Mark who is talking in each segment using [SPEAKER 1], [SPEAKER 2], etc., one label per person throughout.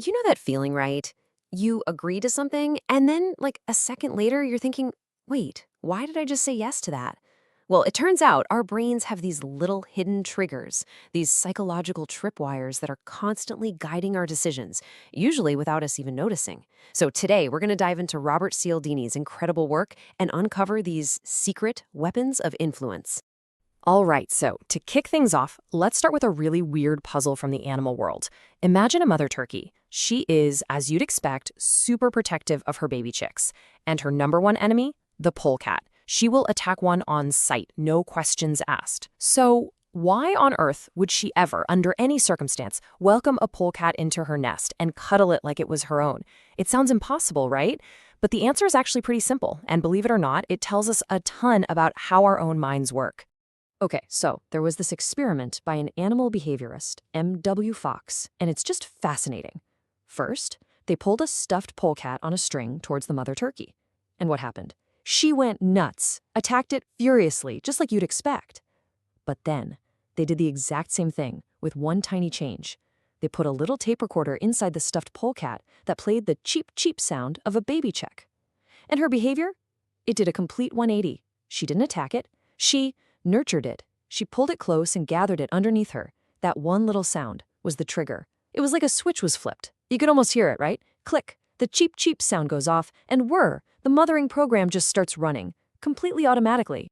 [SPEAKER 1] You know that feeling, right? You agree to something, and then, like, a second later, you're thinking, wait, why did I just say yes to that? Well, it turns out our brains have these little hidden triggers, these psychological tripwires that are constantly guiding our decisions, usually without us even noticing. So today, we're going to dive into Robert Cialdini's incredible work and uncover these secret weapons of influence.
[SPEAKER 2] All right, so to kick things off, let's start with a really weird puzzle from the animal world. Imagine a mother turkey. She is, as you'd expect, super protective of her baby chicks. And her number one enemy? The polecat. She will attack one on sight, no questions asked. So, why on earth would she ever, under any circumstance, welcome a polecat into her nest and cuddle it like it was her own? It sounds impossible, right? But the answer is actually pretty simple, and believe it or not, it tells us a ton about how our own minds work.
[SPEAKER 1] Okay, so there was this experiment by an animal behaviorist, M.W. Fox, and it's just fascinating. First, they pulled a stuffed polecat on a string towards the mother turkey. And what happened? She went nuts, attacked it furiously, just like you'd expect. But then, they did the exact same thing with one tiny change. They put a little tape recorder inside the stuffed polecat that played the cheep cheep sound of a baby check. And her behavior? It did a complete 180. She didn't attack it. She nurtured it. She pulled it close and gathered it underneath her. That one little sound was the trigger. It was like a switch was flipped. You could almost hear it, right? Click. The cheep cheep sound goes off, and whirr, the mothering program just starts running, completely automatically.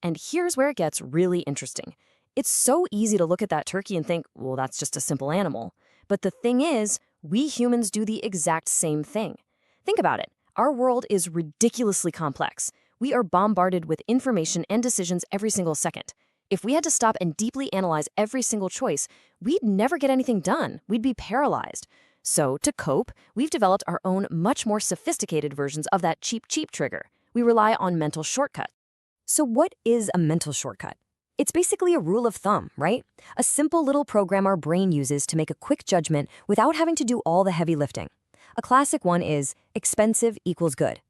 [SPEAKER 1] And here's where it gets really interesting. It's so easy to look at that turkey and think, well, that's just a simple animal. But the thing is, we humans do the exact same thing. Think about it. Our world is ridiculously complex. We are bombarded with information and decisions every single second. If we had to stop and deeply analyze every single choice, we'd never get anything done. We'd be paralyzed. So, to cope, we've developed our own much more sophisticated versions of that cheep cheep trigger. We rely on mental shortcuts. So what is a mental shortcut? It's basically a rule of thumb, right? A simple little program our brain uses to make a quick judgment without having to do all the heavy lifting. A classic one is expensive equals good.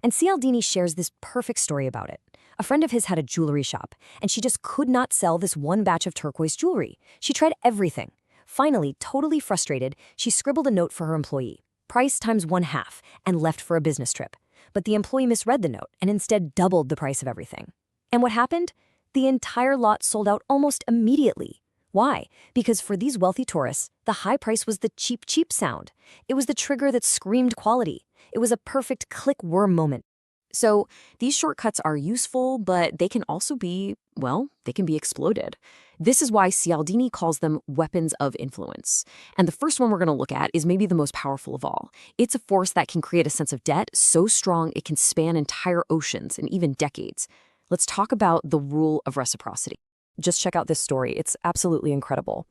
[SPEAKER 1] And Cialdini shares this perfect story about it. A friend of his had a jewelry shop, and she just could not sell this one batch of turquoise jewelry. She tried everything. Finally, totally frustrated, she scribbled a note for her employee, price times 1/2, and left for a business trip. But the employee misread the note and instead doubled the price of everything. And what happened? The entire lot sold out almost immediately. Why? Because for these wealthy tourists, the high price was the cheap, cheap sound. It was the trigger that screamed quality. It was a perfect click worm moment. So these shortcuts are useful, but they can also be, well, they can be exploited. This is why Cialdini calls them weapons of influence. And the first one we're going to look at is maybe the most powerful of all. It's a force that can create a sense of debt so strong it can span entire oceans and even decades. Let's talk about the rule of reciprocity. Just check out this story. It's absolutely incredible.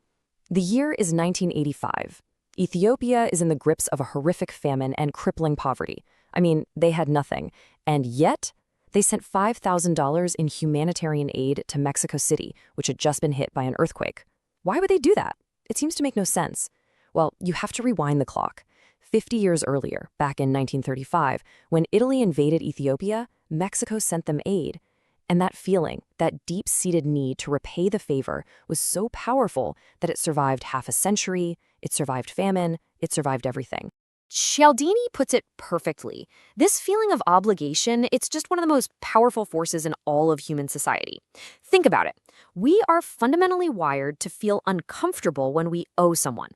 [SPEAKER 1] The year is 1985. Ethiopia is in the grips of a horrific famine and crippling poverty. I mean, they had nothing. And yet, they sent $5,000 in humanitarian aid to Mexico City, which had just been hit by an earthquake. Why would they do that? It seems to make no sense. Well, you have to rewind the clock. 50 years earlier, back in 1935, when Italy invaded Ethiopia, Mexico sent them aid. And that feeling, that deep-seated need to repay the favor, was so powerful that it survived half a century, it survived famine, it survived everything. Cialdini puts it perfectly. This feeling of obligation, it's just one of the most powerful forces in all of human society. Think about it. We are fundamentally wired to feel uncomfortable when we owe someone.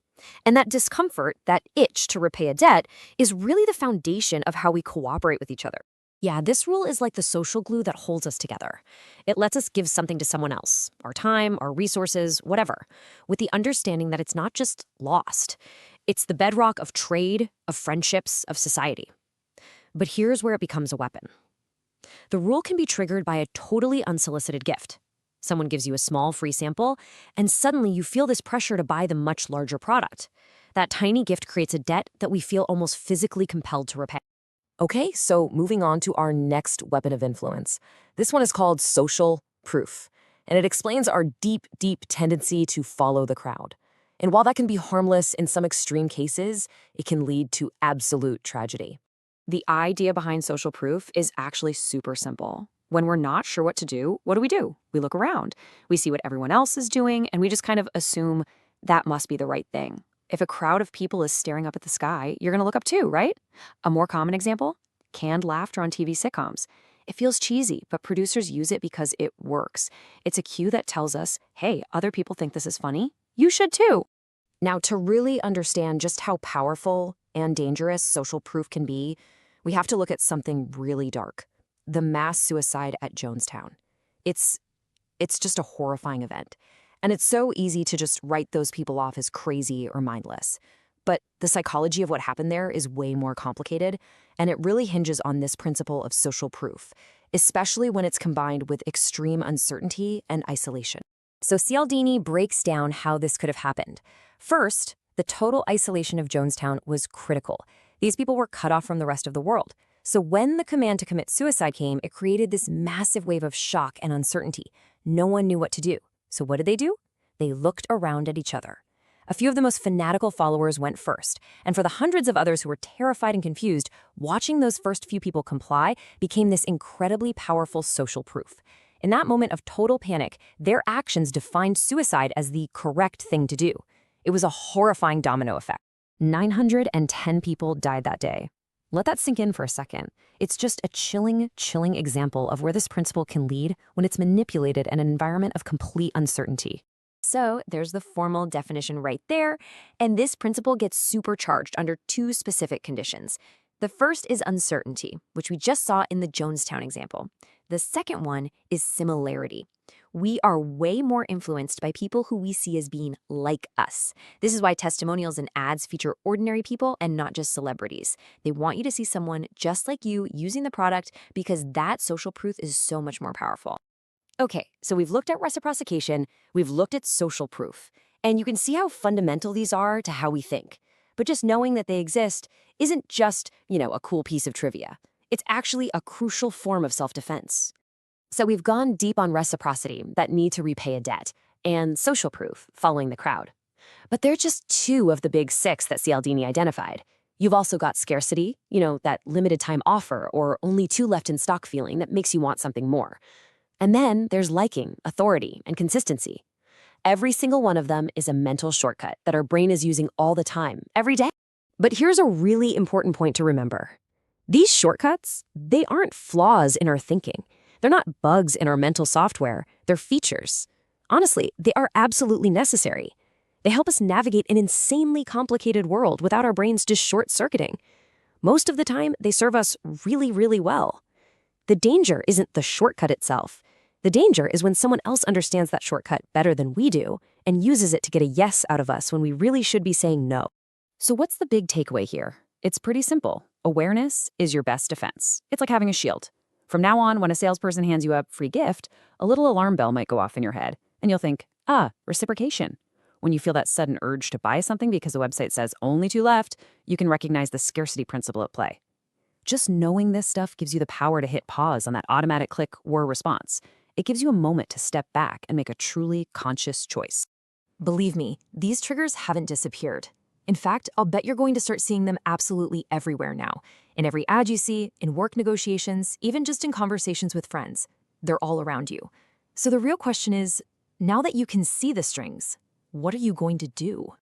[SPEAKER 1] And that discomfort, that itch to repay a debt, is really the foundation of how we cooperate with each other. Yeah, this rule is like the social glue that holds us together. It lets us give something to someone else, our time, our resources, whatever, with the understanding that it's not just lost. It's the bedrock of trade, of friendships, of society. But here's where it becomes a weapon. The rule can be triggered by a totally unsolicited gift. Someone gives you a small free sample, and suddenly you feel this pressure to buy the much larger product. That tiny gift creates a debt that we feel almost physically compelled to repay. Okay, so moving on to our next weapon of influence. This one is called social proof, and it explains our deep, deep tendency to follow the crowd. And while that can be harmless in some extreme cases, it can lead to absolute tragedy. The idea behind social proof is actually super simple. When we're not sure what to do? We look around. We see what everyone else is doing, and we just kind of assume that must be the right thing. If a crowd of people is staring up at the sky, you're going to look up too, right? A more common example? Canned laughter on TV sitcoms. It feels cheesy, but producers use it because it works. It's a cue that tells us, hey, other people think this is funny. You should too. Now, to really understand just how powerful and dangerous social proof can be, we have to look at something really dark: the mass suicide at Jonestown. It's just a horrifying event. And it's so easy to just write those people off as crazy or mindless. But the psychology of what happened there is way more complicated, and it really hinges on this principle of social proof, especially when it's combined with extreme uncertainty and isolation. So Cialdini breaks down how this could have happened. First, the total isolation of Jonestown was critical. These people were cut off from the rest of the world. So when the command to commit suicide came, it created this massive wave of shock and uncertainty. No one knew what to do. So what did? They looked around at each other. A few of the most fanatical followers went first, and for the hundreds of others who were terrified and confused, watching those first few people comply became this incredibly powerful social proof. In that moment of total panic, their actions defined suicide as the correct thing to do. It was a horrifying domino effect. 910 people died that day. Let that sink in for a second. It's just a chilling example of where this principle can lead when it's manipulated in an environment of complete uncertainty. So there's the formal definition right there, and this principle gets supercharged under two specific conditions. The first is uncertainty, which we just saw in the Jonestown example. The second one is similarity. We are way more influenced by people who we see as being like us. This is why testimonials and ads feature ordinary people and not just celebrities. They want you to see someone just like you using the product because that social proof is so much more powerful. Okay, so we've looked at reciprocation, we've looked at social proof, and you can see how fundamental these are to how we think. But just knowing that they exist isn't just, a cool piece of trivia. It's actually a crucial form of self-defense. So we've gone deep on reciprocity, that need to repay a debt, and social proof, following the crowd. But they're just two of the big six that Cialdini identified. You've also got scarcity, that limited time offer or only two left in stock feeling that makes you want something more. And then there's liking, authority, and consistency. Every single one of them is a mental shortcut that our brain is using all the time, every day. But here's a really important point to remember. These shortcuts, they aren't flaws in our thinking. They're not bugs in our mental software. They're features. Honestly, they are absolutely necessary. They help us navigate an insanely complicated world without our brains just short-circuiting. Most of the time, they serve us really well. The danger isn't the shortcut itself. The danger is when someone else understands that shortcut better than we do and uses it to get a yes out of us when we really should be saying no. So what's the big takeaway here? It's pretty simple. Awareness is your best defense. It's like having a shield. From now on, when a salesperson hands you a free gift, a little alarm bell might go off in your head, and you'll think, reciprocation. When you feel that sudden urge to buy something because the website says only two left, you can recognize the scarcity principle at play. Just knowing this stuff gives you the power to hit pause on that automatic click or response. It gives you a moment to step back and make a truly conscious choice. Believe me, these triggers haven't disappeared. In fact, I'll bet you're going to start seeing them absolutely everywhere now. In every ad you see, in work negotiations, even just in conversations with friends. They're all around you. So the real question is, now that you can see the strings, what are you going to do?